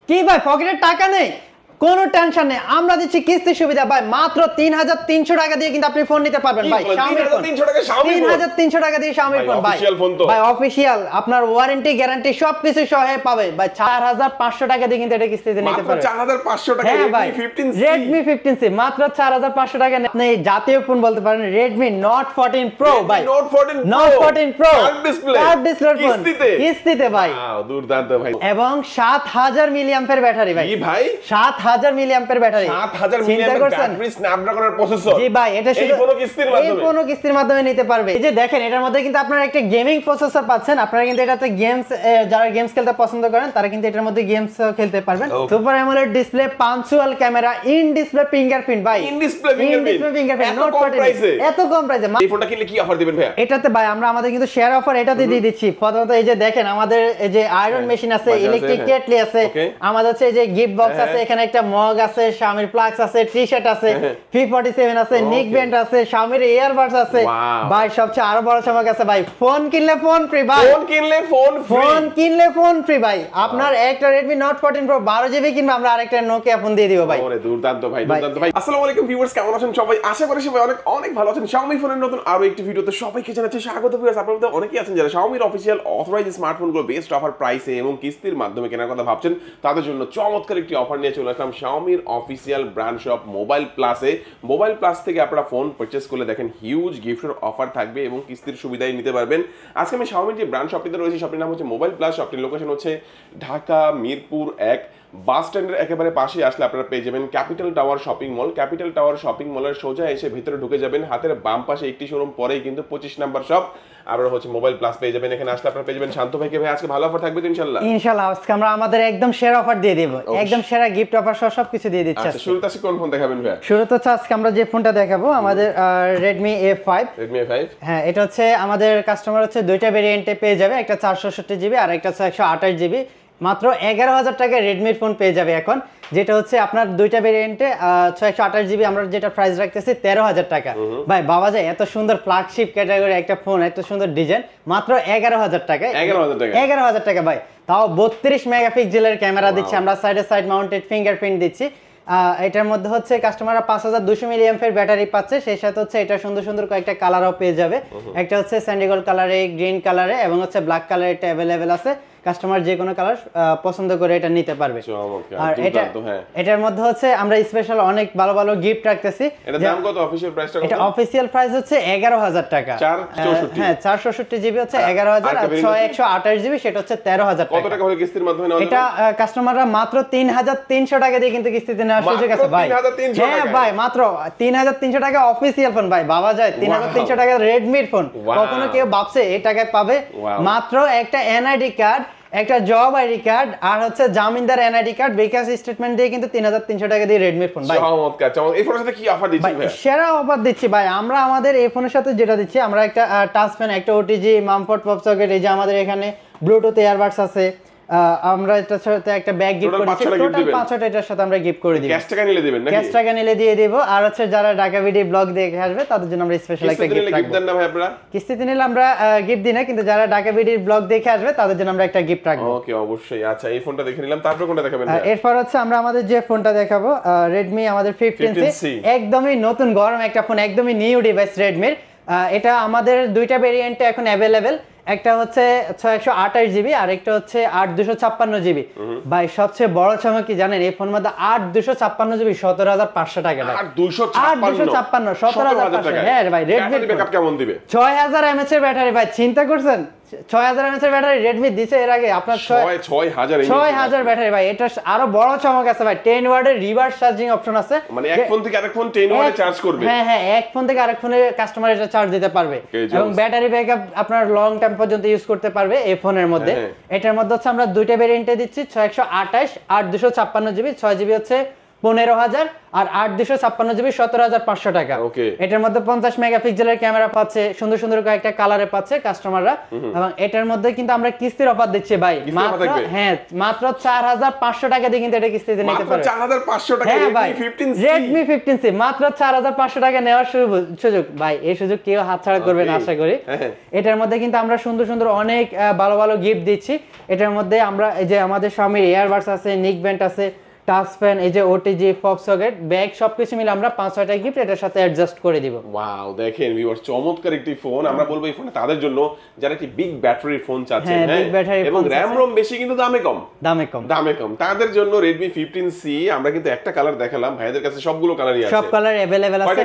কি ভাই পকেটে টাকা নেই? কোনো টেনশন নেই, আমরা দিচ্ছি কিস্তি সুবিধা ভাই। মাত্র 3300 টাকা দিয়ে কিন্তু আপনি ফোন নিতে পারবেন ভাই। Xiaomi ফোন 3300 টাকা দিয়ে Xiaomi ফোন ভাই। ভাই অফিশিয়াল, আপনার ওয়ারেন্টি গ্যারান্টি সবকিছু সহ পাবে ভাই। 4500 টাকা দিয়ে কিন্তু এটা কিস্তিতে নিতে পারবেন। মাত্র 4500 টাকা Redmi 15C মাত্র 4500 টাকা। আপনি জাতীয় ফোন বলতে পারেন Redmi Note 14 Pro ভাই। Note 14 Pro curve display phone কিস্তিতে ভাই। দুর্দান্ত ভাই। এবং 7000 মিলিঅ্যাম্পের ব্যাটারি ভাই। কি ভাই? 7000 মিলিঅ্যাম্পের ব্যাটারি, 7000 মিলিঅ্যাম্পের ব্যাটারি, স্ন্যাপড্রাগনের প্রসেসর। জি ভাই, এটা শুধু এই কোনো কিস্তির মাধ্যমে নিতে পারবে। এই যে দেখেন, এটার মধ্যে কিন্তু আপনারা একটা গেমিং প্রসেসর পাচ্ছেন। আপনারা কিন্তু এটাতে গেমস, যারা গেমস খেলতে পছন্দ করেন তারা কিন্তু এটার মধ্যে গেমস খেলতে পারবেন। Super AMOLED display, punctual camera, in display fingerprint ভাই। ইন ডিসপ্লে ফিঙ্গারপ্রিন্ট নোট 14 এত কম প্রাইসে। এই ফোনটা কিনলে কি অফার দিবেন ভাই? এটাতে ভাই আমরা আমাদের কিন্তু শেয়ার অফার এটাতে দিয়ে দিচ্ছি। প্রথমত এই যে দেখেন, আমাদের এই যে আয়রন মেশিন আছে, ইলেকট্রিক কেটলি আছে, আমাদের হচ্ছে এই যে গিফট বক্স আছে, এখানে একটা মগ আছে, Xiaomi প্লাগস আছে, টি-শার্ট আছে, P47 আছে, নেক ব্যান্ড আছে, Xiaomi ইয়ারবাডস আছে ভাই। সবচেয়ে আরো বড় চমক আছে ভাই, ফোন কিনলে ফোন ফ্রি ভাই। ফোন কিনলে ফোন ফ্রি ভাই। আপনার একটা Redmi Note 14 Pro 12GB কিনবে, আমরা আরেকটা Nokia ফোন দিয়ে দিব ভাই। ওরে দুর্দান্ত ভাই, দুর্দান্ত ভাই। আসসালামু আলাইকুম ভিউয়ার্স, কেমন আছেন সবাই? আশা করি সবাই অনেক অনেক ভালো আছেন। Xiaomi ফোনের নতুন আরো একটি ভিডিওতে সবাইকে জানাচ্ছি স্বাগত। ভিউয়ার্স, আপনারা তো অনেকেই আছেন যারা Xiaomi অফিশিয়াল অথরাইজড স্মার্টফোনগুলো বেস্ট অফার প্রাইসে এবং কিস্তির মাধ্যমে কেনার কথা ভাবছেন। তাদের জন্য চমৎকার একটি অফার নিয়ে চলে আসলাম Xiaomi official brand shop mobile প্লাসে। মোবাইল প্লাস থেকে আপনারা ফোন পারচেজ করলে দেখেন হিউজ গিফটের অফার থাকবে এবং কিস্তির সুবিধাই নিতে পারবেন। আজকে আমি Xiaomi যে ব্র্যান্ড শপটিতে রয়েছে, শপটির নাম হচ্ছে মোবাইল প্লাস। শপটির লোকেশন হচ্ছে ঢাকা মিরপুর 1 বাস স্ট্যান্ডের একেবারে পাশে আসলে আপনারা পেয়ে যাবেন capital tower shopping mall. Capital tower shopping মলের সোজা এসে ভিতরে ঢুকে যাবেন, হাতের বাম পাশে একটি শোরুম, পরেই কিন্তু 25 নাম্বার শপ আপনারা হচ্ছে মোবাইল প্লাস পেয়ে যাবেন। এখানে আসলে আপনারা পেয়ে যাবেন শান্ত ভাইকে। ভাই আজকে ভালো অফার থাকবে তো ইনশাআল্লাহ? ইনশাআল্লাহ আজকে আমরা আমাদের একদম সেরা অফার দিয়ে দেব, একদম সেরা গিফট অফার সহ সবকিছু দিয়ে দিচ্ছি। আচ্ছা, শুরুতে আজকে কোন ফোন দেখাবেন ভাই? শুরুতে হচ্ছে আজকে আমরা যে ফোনটা দেখাবো আমাদের Redmi A5। হ্যাঁ, এটা হচ্ছে আমাদের কাস্টমার হচ্ছে দুইটা ভেরিয়েন্টে পেয়ে যাবে, একটা 464GB আর একটা হচ্ছে 128GB। মাত্র 11000 টাকায় রেডমির ফোন পেয়ে যাবে এখন, যেটা হচ্ছে আপনার দুইটা ভেরিয়েন্টে 628GB। আমরা যেটা প্রাইস রাখতেছি 13000 টাকা ভাই। বাবা যায়, এত সুন্দর ফ্ল্যাগশিপ ক্যাটাগরি একটা ফোন, এত সুন্দর ডিজাইন, মাত্র 11000 টাকায়। 11000 টাকা ভাই। তাও 32 মেগাপিক্সেলের ক্যামেরা দিচ্ছি আমরা, সাইড মাউন্টেড ফিঙ্গারপ্রিন্ট দিচ্ছি। এটার মধ্যে হচ্ছে কাস্টমাররা 5200 মিলিঅ্যাম্পের ব্যাটারি পাচ্ছে, সেই সাথে হচ্ছে এটা সুন্দর সুন্দর কয়েকটা কালারও পেয়ে যাবে। একটা হচ্ছে স্যান্ডিগোল্ড কালারে, গ্রিন কালারে এবং হচ্ছে ব্ল্যাক কালারে এটা অ্যাভেলেবেল আছে। কাস্টমার যে কোনো কালার পছন্দ করে এটা নিতে পারবে। আর এটার মধ্যে হচ্ছে আমরা স্পেশাল অনেক ভালো ভালো গিফট রাখতেছি। এটার দাম কত? অফিশিয়াল প্রাইসটা কত? এটা অফিশিয়াল প্রাইস হচ্ছে 11000 টাকা। 464 হ্যাঁ, 464GB হচ্ছে 11000 আর 128GB সেটা হচ্ছে 13000 টাকা। কত টাকা হলে কিস্তির মাধ্যমে নেওয়া যাবে? এটা কাস্টমাররা মাত্র 3300 টাকা দিয়ে কিন্তু কিস্তিতে নেওয়ার সুযোগ আছে ভাই। হ্যাঁ ভাই, মাত্র 3300 টাকা অফিশিয়াল ফোন ভাই। বাবা যায়, 3300 টাকা রেডমির ফোন। কখনো কেউ ভাবছে এই টাকায় পাবে? মাত্র একটা এনআইডি কার্ড, একটা জব আইডি কার্ড আর হচ্ছে জামিনদার এনআইডি কার্ড, বিকাশ স্টেটমেন্ট দিয়ে কিন্তু 3300 টাকা দিয়ে রেডমির ফোন ভাই। চমৎকার চমৎকার। এই ফোনের সাথে কি অফার দিচ্ছেন ভাই? সেরা অফার দিচ্ছি ভাই আমরা আমাদের এই ফোনের সাথে যেটা দিচ্ছি, আমরা একটা টাচ পেন, একটা ওটিজি, মামপট পপ সকেট, এই যে আমাদের এখানে ব্লুটুথ ইয়ারবাডস আছে। আমরা এটার সাথে একটা ব্যাগ গিফট করি, টোটাল 500 এটার সাথে আমরা গিফট করে দিব। ক্যাশ টাকা নিলে দিবেন নাকি? ক্যাশ টাকা নিলে দিয়ে দেব। আর হচ্ছে যারা ঢাকা ভিডিও ব্লগ দেখে আসবে তাদের জন্য আমরা স্পেশাল একটা গিফট রাখবো। দেন না ভাই আপনারা? কিস্তিতে নিলে আমরা গিফট দিই না, কিন্তু যারা ঢাকা ভিডিও ব্লগ দেখে আসবে তাদের জন্য আমরা একটা গিফট রাখবো। ওকে, অবশ্যই। আচ্ছা, এই ফোনটা দেখে নিলাম, তারপর কোনটা দেখাবেন? এরপর হচ্ছে আমরা আমাদের যে ফোনটা দেখাবো Redmi আমাদের 15C, একদমই নতুন গরম একটা ফোন, একদমই নিউ ডিভাইস রেডমির। এটা আমাদের দুইটা ভেরিয়েন্টে এখন অ্যাভেলেবেল, একটা হচ্ছে 628GB আর একটা হচ্ছে 8256GB ভাই। সবচেয়ে বড় চমক কি জানেন, এই ফোনের মধ্যে 8256GB 17500 টাকা। 8256 17500। হ্যাঁ ভাই, রেডমি ব্যাকআপ কেমন দিবে? 6000 mAh এর ব্যাটারি ভাই। চিন্তা করছেন 6000 mAh এর ব্যাটারি রেডমি দিছে এর আগে আপনার 6000 ব্যাটারি ভাই। এটা আরো বড় চমক আছে ভাই, 10 ওয়াটের রিভার্স চার্জিং অপশন আছে, মানে এক ফোন থেকে আরেক ফোন 10 ওয়াটে চার্জ করবে। হ্যাঁ, এক ফোন থেকে আরেক ফোনে কাস্টমার এটা চার্জ দিতে পারবে এবং ব্যাটারি ব্যাকআপ আপনার লং টাইম পর্যন্ত ইউজ করতে পারবে এই ফোনের মধ্যে। এটার মধ্যে হচ্ছে আমরা দুইটা ভেরিয়েন্টে দিচ্ছি, 628 আর 256GB। 6GB হচ্ছে 15,000 আর 8 256 জিবি 17,500 টাকা। এটার মধ্যে 50 মেগাপিক্সেলের ক্যামেরা পাচ্ছে, সুন্দর সুন্দর কয়েকটা কালারে পাচ্ছে কাস্টমাররা। এবং এটার মধ্যে কিন্তু আমরা কিস্তির অফার দিচ্ছি ভাই, মাত্র মাত্র 4,500 টাকা দিয়ে কিন্তু এটা কিস্তিতে নিতে পারবেন। 4,500 টাকা Redmi 15C মাত্র 4,500 টাকা নেওয়ার সুযোগ ভাই, এই সুযোগ কেউ হাতছাড়া করবে না আশা করি। এটার মধ্যে কিন্তু আমরা সুন্দর সুন্দর অনেক ভালো ভালো গিফট দিচ্ছি। এটার মধ্যে আমরা এই যে আমাদের Xiaomi এয়ারবাডস আছে, নিক ব্যান্ড আছে, টাচ ফ্যান, এই যে ওটিজি, পপ সকেট, ব্যাগ সবকিছু মিলে আমরা 5-6টা গিফট এটার সাথে অ্যাডজাস্ট করে দিব। ওয়াও, দেখেন ভিউয়ার্স, চমৎকার একটি ফোন। আমরা বলবো এই ফোনটা তাদের জন্য যারা একটি বিগ ব্যাটারি ফোন চাচ্ছেন, এবং র‍্যাম রম বেশি কিন্তু দামে কম তাদের জন্য Redmi 15C। আমরা কিন্তু একটা কালার দেখালাম, ভাইদের কাছে সবগুলো কালারই আছে, সব কালার अवेलेबल আছে।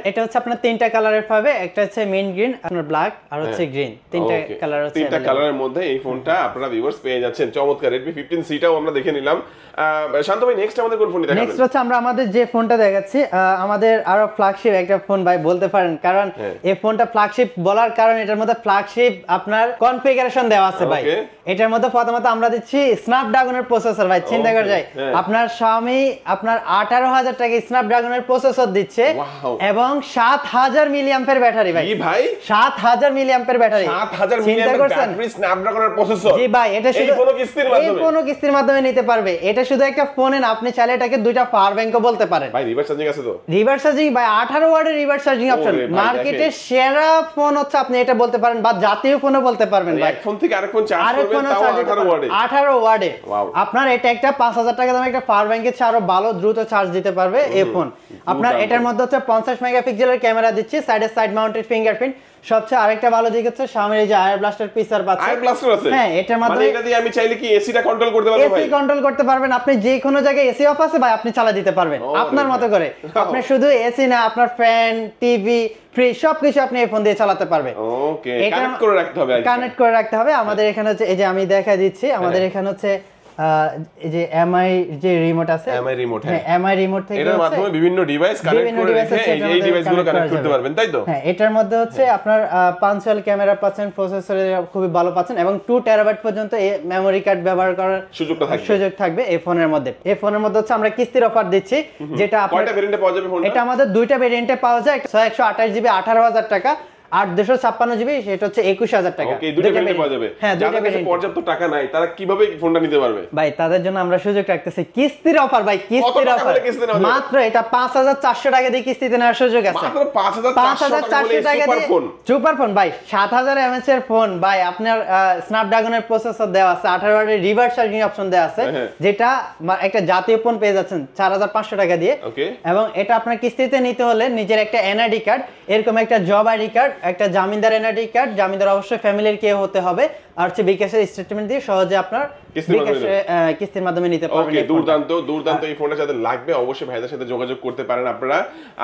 এটা হচ্ছে আপনার তিনটা কালারের পাবে, একটা হচ্ছে মিন্ট গ্রিন, আপনার ব্ল্যাক, আর হচ্ছে গ্রিন। তিনটা কালার আছে, তিনটা কালারের মধ্যে এই ফোনটা আপনারা ভিউয়ার্স পেয়ে যাচ্ছেন। চমৎকার Redmi 15C টাও আমরা দেখে নিলাম। শান্ত ভাই, নেক্সট আমাদের কোন ফোনটি দেখাবেন? নেক্সট হচ্ছে আমরা আমাদের যে ফোনটা দেখাচ্ছি, আমাদের আরো ফ্ল্যাগশিপ একটা ফোন ভাই বলতে পারেন, কারণ এই ফোনটা ফ্ল্যাগশিপ বলার কারণ এটার মধ্যে ফ্ল্যাগশিপ আপনার কনফিগারেশন দেওয়া আছে ভাই। এটার মধ্যে প্রথমত আমরা দিচ্ছি স্ন্যাপড্রাগনের প্রসেসর ভাই, চিন্তা করে যাই আপনার Xiaomi আপনার 18,000 টাকা স্ন্যাপড্রাগনের প্রসেসর দিচ্ছে, এবং 7,000 মিলিঅ্যাম্পের ব্যাটারি ভাই। 7,000 মিলিঅ্যাম্পের ব্যাটারি, 7,000 মিলিঅ্যাম্পের ব্যাটারি, স্ন্যাপড্রাগনের প্রসেসর। জি ভাই, এটা শুধু কোনো কিস্তির মাধ্যমে নিতে পারবে। এটা শুধু একটা ফোনে না, আপনি চাইলে এটাকে দুইটা পাওয়ার ব্যাংকও বলতে পারেন ভাই। রিভার্স চার্জিং আছে তো? রিভার্স চার্জিং ভাই, 18 ওয়াটের রিভার্স চার্জিং অপশন। মার্কেটে সেরা ফোন হচ্ছে আপনি এটা বলতে পারেন, বা জাতীয় ফোনও বলতে পারবেন ভাই। এক ফোন থেকে আরেক ফোন চার্জ করবেন, তাও 18 ওয়াটে। 18 ওয়াটে আপনার এটা একটা 5,000 টাকা দামের একটা পাওয়ার ব্যাংকের চেয়ে আরো ভালো দ্রুত চার্জ দিতে পারবে এই ফোন। আপনার এটার মধ্যে হচ্ছে 50 মেগাপিক্সেলের ক্যামেরা দিচ্ছি, সাইড মাউন্টেড ফিঙ্গারপ্রিন্ট। সবচেয়ে আরেকটা ভালো দিক হচ্ছে Xiaomi এর যে আয়ার ব্লাস্টার পিসার পাচ্ছে। আয়ার ব্লাস্টার আছে? হ্যাঁ, এটার মাধ্যমে মানে এটা দিয়ে আমি চাইলে কি এসিটা কন্ট্রোল করতে পারবো ভাই? এসি কন্ট্রোল করতে পারবেন, আপনি যে কোনো জায়গায় এসি অফ আছে ভাই, আপনি চালা দিতে পারবেন আপনার মতো করে। আপনি শুধু এসি না, আপনার ফ্যান, টিভি, ফ্রিজ সবকিছু আপনি এই ফোন দিয়ে চালাতে পারবেন। ওকে, কানেক্ট করে রাখতে হবে। কানেক্ট করে রাখতে হবে। আমাদের এখানে হচ্ছে এই যে আমি দেখা দিচ্ছি, আমাদের এখানে হচ্ছে এই যে এমআই যে রিমোট আছে, এমআই রিমোট। হ্যাঁ, এমআই রিমোট থেকে এর মাধ্যমে বিভিন্ন ডিভাইস কানেক্ট করে রেখে এই ডিভাইসগুলো কানেক্ট করতে পারবেন, তাই তো? হ্যাঁ, এটার মধ্যে হচ্ছে আপনার পাঞ্চুয়াল ক্যামেরা পাচ্ছেন, প্রসেসরে খুবই ভালো পাচ্ছেন, এবং 2 টেরাবাইট পর্যন্ত এই মেমরি কার্ড ব্যবহার করার সুযোগ থাকবে এই ফোনের মধ্যে। এই ফোনের মধ্যে হচ্ছে আমরা কিস্তির অফার দিচ্ছি, যেটা কয়টা ভেরিয়েন্টে পাওয়া যাবে ফোনটা? এটা আমাদের দুইটা ভেরিয়েন্টে পাওয়া যায়, 128 জিবি 18,000 টাকা, 8 256 জিবি সেটা হচ্ছে 21,000 টাকা। ওকে, দুটো ভেরিয়েন্টে পাওয়া যাবে। হ্যাঁ, যাদের কাছে পর্যাপ্ত টাকা নাই তারা কিভাবে ফোনটা নিতে পারবে? ভাই, তাদের জন্য আমরা সুযোগ রাখতেছি কিস্তির অফার ভাই, কিস্তির অফার। মাত্র এটা 5,400 টাকা দিয়ে কিস্তিতে নেওয়ার সুযোগ আছে। মাত্র 5,400 টাকা দিয়ে সুপার ফোন ভাই, 7,000 mAh এর ফোন ভাই, আপনার স্ন্যাপড্রাগনের প্রসেসর দেওয়া আছে, 18 ওয়াটের রিভার্স চার্জিং অপশন দেওয়া আছে, যেটা একটা জাতীয় ফোন পেয়ে যাচ্ছেন 4,500 টাকা দিয়ে। এবং এটা আপনার কিস্তিতে নিতে হলে নিজের একটা এনআইডি কার্ড, এরকম একটা জব আইডি কার্ড, একটা জামিনদার এনআইডি কার্ড, জামিনদার অবশ্যই ফ্যামিলির কেউ হতে হবে, আর হচ্ছে বিকাশের স্টেটমেন্ট দিয়ে সহজে আপনার কিস্তির মাধ্যমে নিতে পারবেন। ওকে, দুর্দান্ত এই ফোনটা যাদের লাগবে অবশ্যই ভাইদের সাথে যোগাযোগ করতে পারেন আপনারা।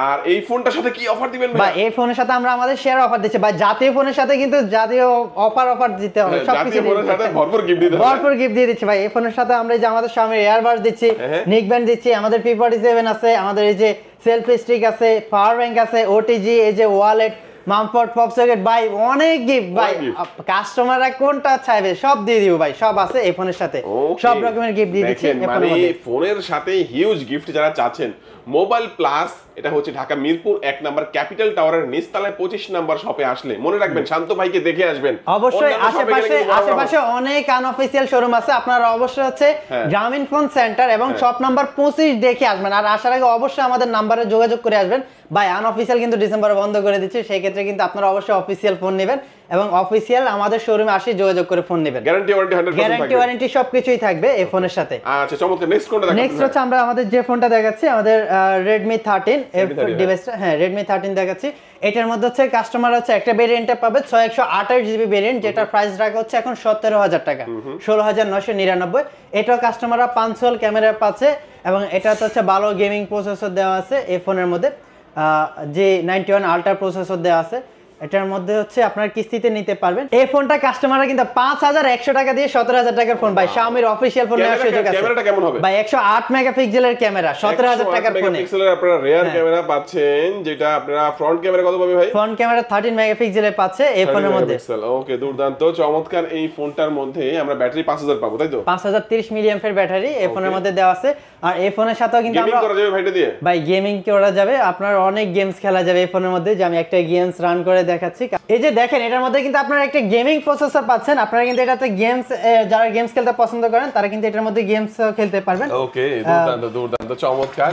আর এই ফোনটার সাথে কি অফার দিবেন ভাই? এই ফোনের সাথে আমরা আমাদের শেয়ার অফার দিচ্ছি ভাই, জাতীয় ফোনের সাথে কিন্তু জাতীয় অফার দিতে হবে, সবকিছু ফোনের সাথে ভরপুর গিফট দিতে হবে, ভরপুর গিফট দিয়ে দিচ্ছি ভাই। এই ফোনের সাথে আমরা এই যে আমাদের Xiaomi এয়ারবাডস দিচ্ছি, নিক ব্যান্ড দিচ্ছি, আমাদের P47 আছে, আমাদের এই যে সেলফি স্টিক আছে, পাওয়ার ব্যাংক আছে, ওটিজি, এই যে ওয়ালেট, মামফোর্ড, পপ সকেট ভাই, অনেক গিফট ভাই। কাস্টমাররা কোনটা চাইবে সব দিয়ে দিব ভাই, সব আছে এই ফোনের সাথে, সব রকমের গিফট দিয়ে দিচ্ছি। মানে ফোনের সাথে হিউজ গিফট যারা চাচ্ছেন, মোবাইল প্লাস, এটা হচ্ছে ঢাকা মিরপুর 1 নম্বর ক্যাপিটাল টাওয়ারের নিচতলায় 25 নম্বর শপে আসলে মনে রাখবেন শান্ত ভাইকে দেখে আসবেন। অবশ্যই আশেপাশে অনেক আনঅফিশিয়াল শোরুম আছে, আপনারা অবশ্যই হচ্ছে গ্রামীণ ফোন সেন্টার এবং শপ নাম্বার 25 দেখে আসবেন। আর আসার আগে অবশ্যই আমাদের নাম্বারে যোগাযোগ করে আসবেন ভাই। আনঅফিশিয়াল কিন্তু ডিসেম্বরে বন্ধ করে দিচ্ছি, সেই ক্ষেত্রে কিন্তু আপনারা অবশ্যই অফিশিয়াল ফোন নেবেন, এবং অফিশিয়াল আমাদের শোরুমে আসি যোগাযোগ করে ফোন নেবেন। গ্যারান্টি ওয়ারেন্টি 100% গ্যারান্টি ওয়ারেন্টি সবকিছুই থাকবে এই ফোনের সাথে। আচ্ছা, চমৎকার। নেক্সট কোনটা দেখাচ্ছেন? নেক্সট হচ্ছে আমরা আমাদের যে ফোনটা দেখাচ্ছি, আমাদের Redmi 13 ডিভাইসটা। হ্যাঁ, Redmi 13 দেখাচ্ছি। এটার মধ্যে হচ্ছে কাস্টমার হচ্ছে একটা ভেরিয়েন্টে পাবে 128 জিবি ভেরিয়েন্ট, যেটার প্রাইস রাখা হচ্ছে এখন 17,000 টাকা, 16,999। এটাও কাস্টমাররা পাঞ্চুয়াল ক্যামেরা পাচ্ছে, এবং এটা হচ্ছে ভালো গেমিং প্রসেসর দেওয়া আছে এই ফোনের মধ্যে, যে 91 আলট্রা প্রসেসর দেওয়া আছে। এটার মধ্যে হচ্ছে আপনার কিস্তিতে নিতে পারবেন। এই ফোনটা কাস্টমাররা কিন্তু 5100 টাকা দিয়ে 17000 টাকার ফোন ভাই Xiaomi এর অফিশিয়াল ফোন নেওয়ার সুযোগ আছে। ক্যামেরাটা কেমন হবে ভাই 108 মেগাপিক্সেলের ক্যামেরা 17000 টাকার ফোনে। মেগাপিক্সেলের আপনারা রিয়ার ক্যামেরা পাচ্ছেন, যেটা আপনারা ফ্রন্ট ক্যামেরা কত পাবে ভাই? ফ্রন্ট ক্যামেরা 13 মেগাপিক্সেলের পাচ্ছে এই ফোনের মধ্যে। ওকে, দুর্দান্ত চমৎকার। এই ফোনটার মধ্যে আমরা ব্যাটারি 5000 পাবো, তাই তো? 5030 মিলিঅ্যাম্পের ব্যাটারি এই ফোনের মধ্যে দেওয়া আছে। আর এই ফোনের সাথেও কিন্তু গেমিং করা যাবে ভাইটা দিয়ে? ভাই গেমিং করা যাবে, আপনার অনেক গেমস খেলা যাবে এই ফোনের মধ্যে। যে আমি একটা গেমস রান করে দেখাচ্ছি। এই যে দেখেন এটার মধ্যে কিন্তু আপনারা একটা গেমিং প্রসেসর পাচ্ছেন। আপনারা কিন্তু এটাতে গেমস, যারা গেমস খেলতে পছন্দ করেন তারা কিন্তু এটার মধ্যে গেমস খেলতে পারবেন। ওকে, দুর্দান্ত দুর্দান্ত চমৎকার।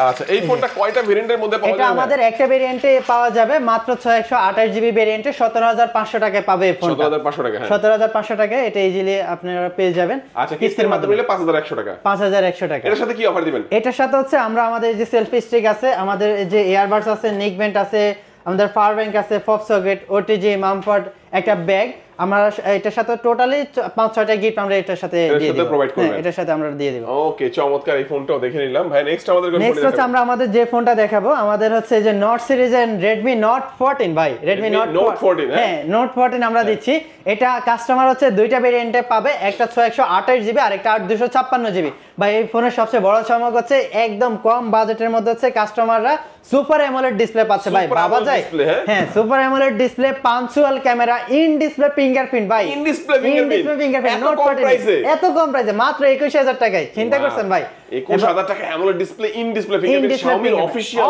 আচ্ছা, এই ফোনটা কয়টা ভেরিয়েন্টের মধ্যে পাওয়া যাবে? এটা আমাদের একটা ভেরিয়েন্টে পাওয়া যাবে মাত্র 6128 জিবি ভেরিয়েন্টে 17500 টাকায় পাবে এই ফোনটা। 17500 টাকা, হ্যাঁ 17500 টাকায় এটা ইজিলি আপনারা পেয়ে যাবেন। আচ্ছা, কিস্তির মাধ্যমে নিলে 5100 টাকা। 5100 টাকা। এর সাথে কি অফার দিবেন? এটার সাথে হচ্ছে আমরা আমাদের যে সেলফি স্টিক আছে, আমাদের যে ইয়ারবাডস আছে, নেক ব্যান্ড আছে, আমাদের পাওয়ার ব্যাংক আছে, পপ সকেট, ওটিজি, মামফর্ড, একটা ব্যাগ, আমরা এটার সাথে টোটালি 5-6টা গিফট আমরা এটার সাথে দিয়ে দেব। হ্যাঁ, এটার সাথে আমরা দিয়ে দেব। ওকে, চমৎকার। এই ফোনটাও দেখে নিলাম ভাই। নেক্সট আমাদের কোন ফোন? নেক্সট হচ্ছে আমরা আমাদের যে ফোনটা দেখাবো, আমাদের হচ্ছে যে নোট সিরিজের Redmi Note 14 ভাই। Redmi Note 14, হ্যাঁ Note 14 আমরা দিচ্ছি। এটা কাস্টমার হচ্ছে দুইটা ভেরিয়েন্টে পাবে, একটা 6128 জিবি আর একটা 8256 জিবি। ভাই এই ফোনের সবচেয়ে বড় চমক হচ্ছে একদম কম বাজেটের মধ্যে হচ্ছে কাস্টমাররা সুপার অ্যামোলেড ডিসপ্লে পাচ্ছে ভাই। বাবা যায়, হ্যাঁ super AMOLED display, punctual camera, in display fingerprint ভাই। ইন ডিসপ্লে ফিঙ্গারপ্রিন্ট Note 14 এত কম প্রাইসে মাত্র 21000 টাকায়। চিন্তা করছেন ভাই, 21000 টাকা AMOLED display, in display fingerprint, Xiaomi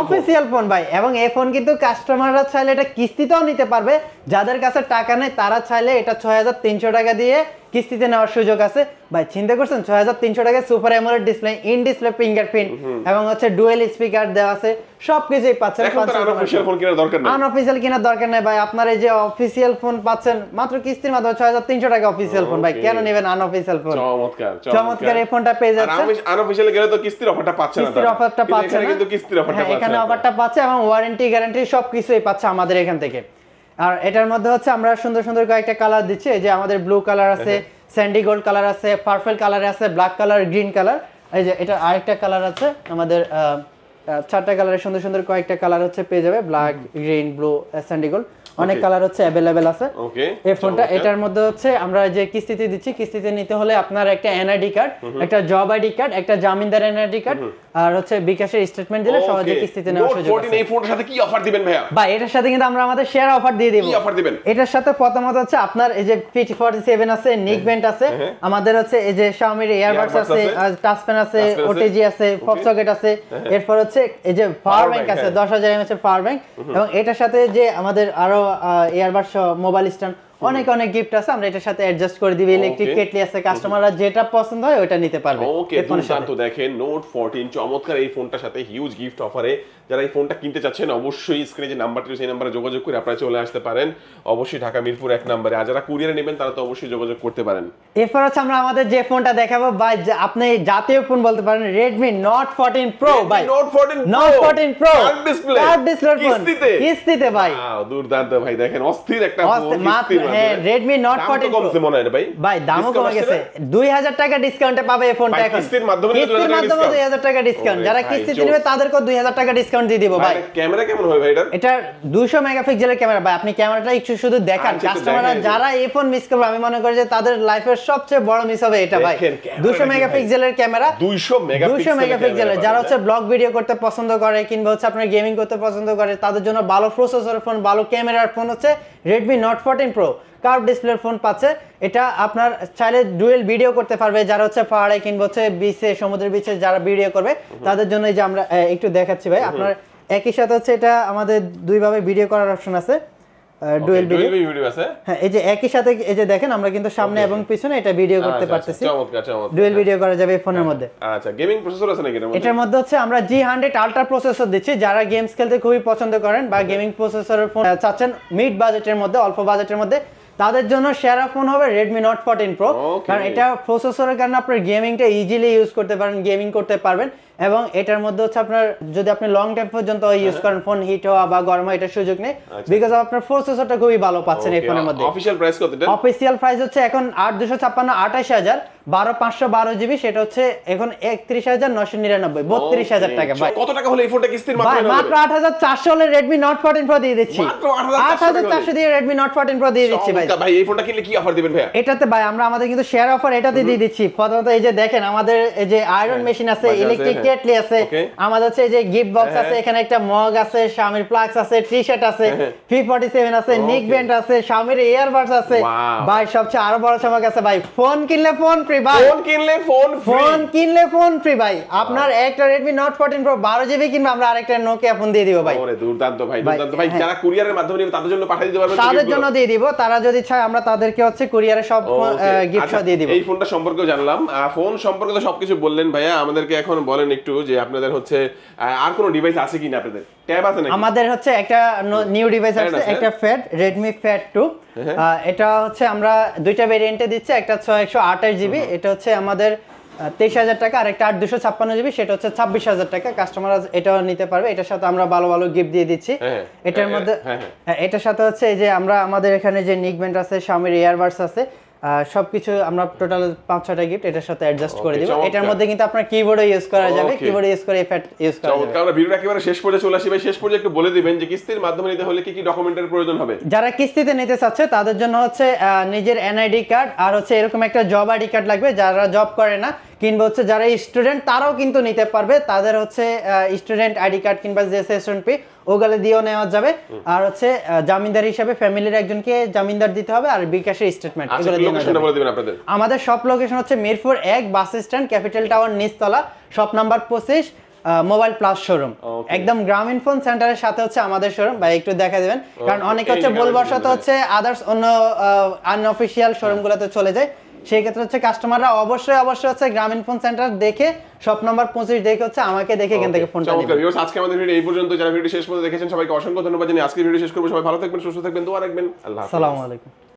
official phone ভাই। এবং এই ফোন কিন্তু কাস্টমাররা চাইলে এটা কিস্তিতেও নিতে পারবে। যাদের কাছে টাকা নেই তারা চাইলে এটা 6300 টাকা দিয়ে কিস্তিতে নেওয়ার সুযোগ আছে ভাই। চিন্তা করছেন 6300 টাকায় super AMOLED display, in display fingerprint এবং হচ্ছে ডুয়াল স্পিকার দেওয়া আছে, সবকিছুই পাচ্ছেন। এখন তো আনঅফিশিয়াল ফোন কেনার দরকার নেই, আনঅফিশিয়াল কেনার দরকার নেই ভাই। আপনার এই যে অফিশিয়াল ফোন পাচ্ছেন মাত্র কিস্তির মাধ্যমে 6300 টাকা অফিশিয়াল ফোন ভাই। কেন নেবেন আনঅফিশিয়াল ফোন? চমৎকার চমৎকার এই ফোনটা পেয়ে যাচ্ছেন। আনঅফিশিয়াল গেলে তো কিস্তির অফারটা পাচ্ছেন না, কিস্তির অফারটা পাচ্ছেন না, কিন্তু কিস্তির অফারটা পাচ্ছেন। এখানে অফারটা পাচ্ছে এবং ওয়ারেন্টি গ্যারান্টি সবকিছুই পাচ্ছে আমাদের এখান থেকে। আর এটার মধ্যে হচ্ছে আমরা সুন্দর সুন্দর কয়েকটা কালার দিচ্ছি। এই যে আমাদের ব্লু কালার আছে, স্যান্ডি গোল্ড কালার আছে, পার্পল কালার আছে, ব্ল্যাক কালার, গ্রিন কালার। এই যে এটা আরেকটা কালার আছে আমাদের, 4টা কালারের সুন্দর সুন্দর কয়েকটা কালার হচ্ছে পেয়ে যাবে, black, green, blue, Sandy gold, অনেক কালার হচ্ছে अवेलेबल আছে। ওকে, এই ফোনটা এটার মধ্যে হচ্ছে আমরা যে কিস্তিতে দিচ্ছি, কিস্তিতে নিতে হলে আপনার একটা এনআইডি কার্ড, একটা জব আইডি কার্ড, একটা জামিনদার এনআইডি কার্ড আর হচ্ছে বিকাশের স্টেটমেন্ট দিলে সহজে কিস্তিতে নেওয়ার সুযোগ আছে। এই ফোনটার সাথে কি অফার দিবেন ভাইয়া? ভাই এটার সাথে কিন্তু আমরা আমাদের শেয়ার অফার দিয়ে দেব। কি অফার দিবেন? এটার সাথে প্রথমত হচ্ছে আপনার এই যে P47 আছে, নেক ব্যান্ড আছে, আমাদের হচ্ছে এই যে Xiaomi এর ইয়ারবাডস আছে, টাচ পেন আছে, ওটিজি আছে, পপ সকেট আছে, এরপর হচ্ছে এই যে পাওয়ার ব্যাংক আছে, 10000 mAh এর পাওয়ার ব্যাংক, এবং এটার সাথে যে আমাদের আরো ইয়ারবাডস মোবাইল স্ট্যান্ড, অনেক অনেক গিফট আছে। আমরা এটার সাথে অ্যাডজাস্ট করে দিবি। ইলেকট্রিক কেটলি আছে, কাস্টমাররা যেটা পছন্দ হয় ওটা নিতে পারবে। ওকে, দুর্দান্ত। দেখেন Note 14 চমৎকার। এই ফোনটার সাথে হিউজ গিফট অফারে যারা এই ফোনটা কিনতে চাচ্ছেন অবশ্যই স্ক্রিনে যে নাম্বারটি সেই নাম্বারে যোগাযোগ করে আপনারা চলে আসতে পারেন, অবশ্যই ঢাকা মিরপুর 1 নম্বরে। আর যারা কুরিয়ারে নেবেন তারা তো অবশ্যই যোগাযোগ করতে পারেন। এরপর হচ্ছে আমরা আমাদের যে ফোনটা দেখাবো ভাই, আপনি জাতীয় ফোন বলতে পারেন, Redmi Note 14 Pro ভাই। Note 14 Pro কার্ড ডিসপ্লে, কিস্তিতে ভাই। দুর্দান্ত ভাই, দেখেন অস্থির একটা ফোন কিস্তির মধ্যে। হ্যাঁ, Redmi Note 14 Pro কমছে মনে হয় ভাই। ভাই দামও কমে গেছে, 2000 টাকা ডিসকাউন্টে পাবে এই ফোনটা এখন। কিস্তির মাধ্যমে 2000 টাকা ডিসকাউন্ট, যারা কিস্তিতে নেবে তাদেরকে 2000 টাকা ডিসকাউন্ট দিয়ে দিব ভাই। ক্যামেরা কেমন হবে ভাই? এটা 200 মেগাপিক্সেলের ক্যামেরা ভাই। আপনি ক্যামেরাটা একটু শুধু দেখান, কাস্টমাররা যারা এই ফোন মিস করবে আমি মনে করি যে তাদের লাইফের সবচেয়ে বড় মিস হবে এটা ভাই। 200 মেগাপিক্সেলের ক্যামেরা, 200 মেগাপিক্সেলের, যারা হচ্ছে ব্লগ ভিডিও করতে পছন্দ করে কিংবা হচ্ছে আপনার গেমিং করতে পছন্দ করে তাদের জন্য ভালো প্রসেসরের ফোন, ভালো ক্যামেরার ফোন হচ্ছে Redmi Note 14 Pro। কার্ভ ডিসপ্লের ফোন পাচ্ছে। এটা আপনার চাইলে ডুয়েল ভিডিও করতে পারবে, যারা হচ্ছে পাহাড়ে কিংবা হচ্ছে বিচে, সমুদ্রের বিচে যারা ভিডিও করবে তাদের জন্য এই যে আমরা একটু দেখাচ্ছি ভাই। আপনার একই সাথে হচ্ছে এটা আমাদের দুই ভাবে ভিডিও করার অপশন আছে, ডুয়েল ভিডিও আছে। হ্যাঁ, এই যে একই সাথে এই যে দেখেন আমরা কিন্তু সামনে এবং পিছনে এটা ভিডিও করতে পারতেছি। চমৎকার চমৎকার, ডুয়েল ভিডিও করা যাবে এই ফোনের মধ্যে। আচ্ছা, গেমিং প্রসেসর আছে নাকি এটার মধ্যে হচ্ছে আমরা G100 আলট্রা প্রসেসর দিচ্ছি। যারা গেমস খেলতে খুবই পছন্দ করেন বা গেমিং প্রসেসরের ফোন চাচ্ছেন মিড বাজেটের মধ্যে, অল্প বাজেটের মধ্যে, তাদের জন্য সেরা ফোন হবে Redmi Note 14 Pro। কারণ এটা প্রসেসরের কারণে আপনার গেমিংটা ইজিলি ইউজ করতে পারেন, গেমিং করতে পারবেন। এবং এটার মধ্যে হচ্ছে আপনার যদি আপনি লং টাইম পর্যন্ত ইউজ করেন, ফোন হিট হওয়া বা গরম হওয়া এটার সুযোগ নেই, বিকজ আপনার প্রসেসরটা খুবই ভালো পাচ্ছেন এই ফোনের মধ্যে। অফিশিয়াল প্রাইস কত এটা? অফিশিয়াল প্রাইস হচ্ছে এখন 8256 28000, 12512 জিবি, সেটা হচ্ছে এখন 31999, 32000 টাকা ভাই। কত টাকা হলে এই ফোনটা কিস্তির মাধ্যমে নেওয়া মাত্র 8400 হলে Redmi Note 14 Pro দিয়ে দিচ্ছি। মাত্র 8400 দিয়ে Redmi Note 14 Pro দিয়ে দিচ্ছি ভাই। ভাই এই ফোনটা কিনলে কি অফার দিবেন ভাই? এটাতে ভাই আমরা আমাদের কিন্তু শেয়ার অফার এটাতে দিয়ে দিচ্ছি। প্রথমত এই যে দেখেন আমাদের এই যে আয়রন মেশিন আছে, ইলেকট্রিক কেটলি আছে, আমাদের হচ্ছে এই যে গিফট বক্স আছে, এখানে একটা মগ আছে, Xiaomi প্লাগস আছে, টি-শার্ট আছে, P47 আছে, নিক ব্যান্ড আছে, Xiaomi ইয়ারবাডস আছে ভাই। সবচেয়ে আরো বড় চমক আছে ভাই, ফোন কিনলে ফোন ফ্রি ভাই। ফোন কিনলে ফোন ফ্রি ভাই। আপনার একটা Redmi Note 14 Pro 12 জিবি কিনবে, আমরা আরেকটা Nokia ফোন দিয়ে দিব ভাই। ওরে দুর্দান্ত ভাই, দুর্দান্ত ভাই। যারা কুরিয়ারের মাধ্যমে নিবে তাদের জন্য পাঠিয়ে দিতে পারবেন? তাদের জন্য দিয়ে দিব। তারা যদি চায় আমরা তাদেরকে হচ্ছে কুরিয়ারে সব গিফট দিয়ে দিব। এই ফোনটা সম্পর্কে জানলাম, ফোন সম্পর্কে তো সবকিছু বললেন ভাইয়া। আমাদেরকে এখন বলেন একটু যে আপনাদের হচ্ছে আর কোনো ডিভাইস আছে কিনা আপনাদের? ট্যাব আছে নাকি? আমাদের হচ্ছে একটা নিউ ডিভাইস আছে, একটা Fat Redmi Fat 2। এটা হচ্ছে আমরা দুইটা ভেরিয়েন্টে দিচ্ছি, একটা 128 জিবি, এটা হচ্ছে আমাদের 23000 টাকা, আর একটা 8256 জিবি, সেটা হচ্ছে 26000 টাকা। কাস্টমার এটাও নিতে পারবে। এটার সাথে আমরা ভালো ভালো গিফট দিয়ে দিচ্ছি। এটার মধ্যে এটার সাথে হচ্ছে এই যে আমরা আমাদের এখানে যে নিক ব্যান্ড আছে, Xiaomi ইয়ারবাডস আছে, সবকিছু আমরা টোটাল 5-6টা গিফট এটার সাথে অ্যাডজাস্ট করে দিব। এটার মধ্যে কিন্তু আপনার কিবোর্ডও ইউজ করা যাবে, কিবোর্ড ইউজ করে ফ্যাট ইউজ করা যাবে। আমরা ভিডিওটা একেবারে শেষ পর্যন্ত চলে আসি ভাই। শেষ পর্যন্ত একটু বলে দিবেন যে কিস্তির মাধ্যমে নিতে হলে কি কি ডকুমেন্টের প্রয়োজন হবে? যারা কিস্তিতে নিতে চাচ্ছে তাদের জন্য হচ্ছে নিজের এনআইডি কার্ড আর হচ্ছে এরকম একটা জব আইডি কার্ড লাগবে। যারা জব করে না কিংবা হচ্ছে যারা স্টুডেন্ট তারাও কিন্তু নিতে পারবে। তাদের হচ্ছে স্টুডেন্ট আইডি কার্ড কিংবা জেএসএসএনপি ওগুলো দিয়েও নেওয়া যাবে। আর হচ্ছে জামিনদার হিসাবে ফ্যামিলির একজনকে জামিনদার দিতে হবে, আর বিকাশের স্টেটমেন্ট এগুলো দিয়ে লোকেশনটা বলে দিবেন আপনাদের। আমাদের সব লোকেশন হচ্ছে Mirpur 1 bus stand, capital tower নিচতলা, shop number 25, mobile plus showroom, একদম গ্রামীণ ফোন সেন্টারের সাথে হচ্ছে আমাদের শোরুম। ভাই একটু দেখা দিবেন, কারণ অনেকে হচ্ছে বলবর্ষত হচ্ছে আদার্স অন্য আনঅফিশিয়াল শোরুমগুলোতে চলে যায়। সেই ক্ষেত্রে হচ্ছে কাস্টমাররা অবশ্যই হচ্ছে গ্রামীণ ফোন সেন্টার দেখে, শপ নাম্বার 25 দেখে হচ্ছে আমাকে দেখে এখান থেকে ফোনটা নেবেন। ভিউয়ার্স, আজকে আমাদের ভিডিও এই পর্যন্ত। যারা ভিডিও শেষ পর্যন্ত দেখেছেন সবাইকে অসংখ্য ধন্যবাদ জানিয়ে আজকে ভিডিও শেষ করব। সবাই ভালো থাকবেন, সুস্থ থাকবেন, দোয়া রাখবেন। আল্লাহ হাফেজ। আসসালামু আলাইকুম।